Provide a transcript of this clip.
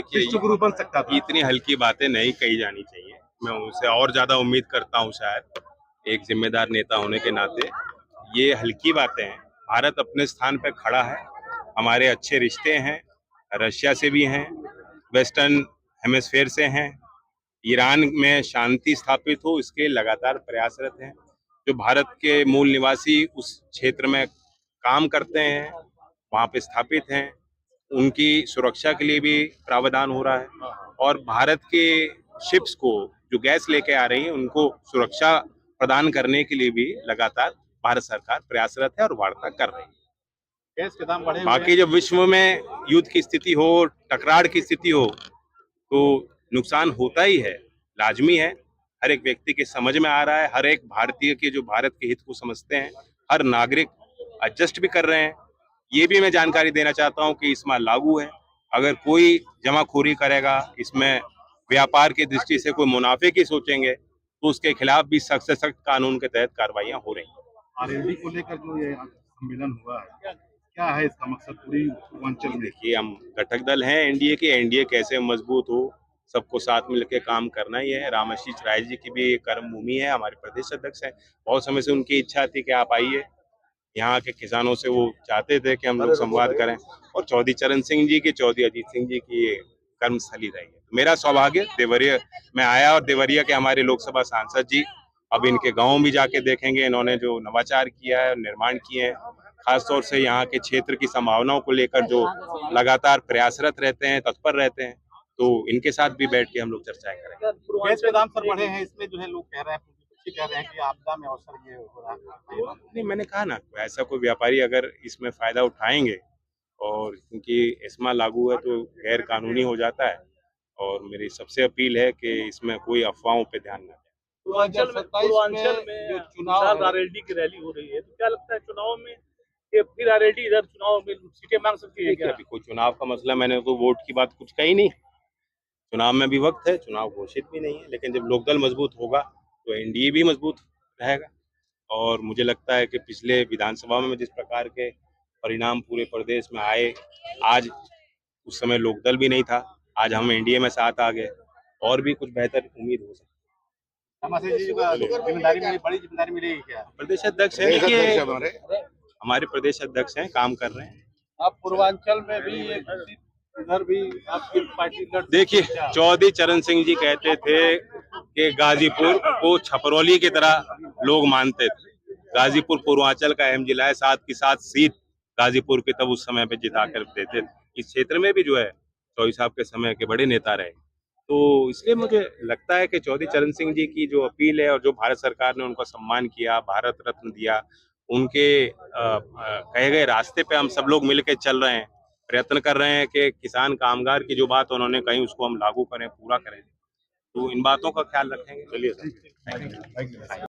देखिए गुरु बन सकता था। इतनी हल्की बातें नहीं कही जानी चाहिए। मैं उनसे और ज्यादा उम्मीद करता हूँ, शायद एक जिम्मेदार नेता होने के नाते। ये हल्की बातें हैं। भारत अपने स्थान पे खड़ा है, हमारे अच्छे रिश्ते हैं, रशिया से भी हैं, वेस्टर्न हेमिस्फेयर से हैं, ईरान में शांति स्थापित हो इसके लगातार प्रयासरत हैं। जो भारत के मूल निवासी उस क्षेत्र में काम करते हैं, वहाँ पे स्थापित हैं, उनकी सुरक्षा के लिए भी प्रावधान हो रहा है। और भारत के शिप्स को जो गैस लेके आ रही है उनको सुरक्षा प्रदान करने के लिए भी लगातार भारत सरकार प्रयासरत है और वार्ता कर रही है। गैस के दाम बढ़े हुए बाकी हैं। जब विश्व में युद्ध की स्थिति हो, टकरार की स्थिति हो, तो नुकसान होता ही है, लाजमी है। हर एक व्यक्ति के समझ में आ रहा है, हर एक भारतीय के जो भारत के हित को समझते हैं, हर नागरिक एडजस्ट भी कर रहे हैं। ये भी मैं जानकारी देना चाहता हूं कि इसमें लागू है। अगर कोई जमाखोरी करेगा, इसमें व्यापार की दृष्टि से कोई मुनाफे की सोचेंगे, तो उसके खिलाफ भी सख्त से सख्त कानून के तहत कार्रवाइयां हो रही हैं। आरएलडी को लेकर जो ये सम्मेलन हुआ है, क्या है इसका मकसद पूरी पूर्वांचल में? देखिए, हम घटक दल हैं एनडीए के। एनडीए कैसे मजबूत हो, सबको साथ मिलकर काम करना ही है। रामाशीष राय जी की भी कर्म भूमि है, हमारे प्रदेश अध्यक्ष हैं। बहुत समय से उनकी इच्छा थी कि आप आइए, यहाँ के किसानों से वो चाहते थे कि हम लोग संवाद करें। और चौधरी चरण सिंह जी की, चौधरी अजीत सिंह जी की ये कर्मस्थली रही है। मेरा सौभाग्य देवरिया में आया, और देवरिया के हमारे लोकसभा सांसद जी अब इनके गाँव भी जाके देखेंगे। इन्होंने जो नवाचार किया है, निर्माण किए हैं, खासतौर से यहाँ के क्षेत्र की संभावनाओं को लेकर जो लगातार प्रयासरत रहते हैं, तत्पर रहते हैं, तो इनके साथ भी बैठ के हम लोग चर्चाएं करेंगे। गैस के दाम सर बढ़े हैं, इसमें जो है लोग कह रहे हैं, कह रहे हैं कि आपदा में अवसर ये हो रहा है। नहीं, मैंने कहा ना, ऐसा कोई व्यापारी अगर इसमें फायदा उठाएंगे, और क्योंकि एस्मा लागू है तो गैर कानूनी हो जाता है। और मेरी सबसे अपील है कि इसमें कोई अफवाहों पे ध्यान न दें। पूर्वांचल में जो चुनाव आरएलडी की रैली हो रही है, तो क्या लगता है चुनाव में कि फिर आरएलडी इधर चुनाव में सीटें मांग सकती है क्या? अभी कोई चुनाव का मसला, मैंने तो वोट की बात कुछ कही नहीं। चुनाव में भी वक्त है, चुनाव घोषित भी नहीं है, लेकिन जब लोकदल मजबूत होगा तो एनडीए भी मजबूत रहेगा। और मुझे लगता है कि पिछले विधानसभा में जिस प्रकार के परिणाम पूरे प्रदेश में आए, आज उस समय लोकदल भी नहीं था, आज हम एनडीए में साथ आ गए, और भी कुछ बेहतर उम्मीद हो सकती है। जिम्मेदारी मिली, बड़ी जिम्मेदारी मिलेगी क्या? प्रदेश अध्यक्ष है, देखिए हमारे प्रदेश अध्यक्ष हैं, काम कर रहे हैं। आप पूर्वांचल में भी एक इधर भी आपकी पार्टी देखिए, चौधरी चरण सिंह जी कहते थे कि गाजीपुर को छपरौली की तरह लोग मानते थे। गाजीपुर पूर्वांचल का अहम जिला है, साथ की साथ सीट गाजीपुर की तब उस समय पे जिता कर देते थे। इस क्षेत्र में भी जो है चौधरी साहब के समय के बड़े नेता रहे। तो इसलिए मुझे लगता है कि चौधरी चरण सिंह जी की जो अपील है, और जो भारत सरकार ने उनका सम्मान किया, भारत रत्न दिया, उनके कहे गए रास्ते पे हम सब लोग मिलकर चल रहे हैं, प्रयत्न कर रहे हैं कि किसान कामगार की जो बात उन्होंने कही उसको हम लागू करें, पूरा करें। तो इन बातों का ख्याल रखेंगे। चलिए सर, थैंक यू।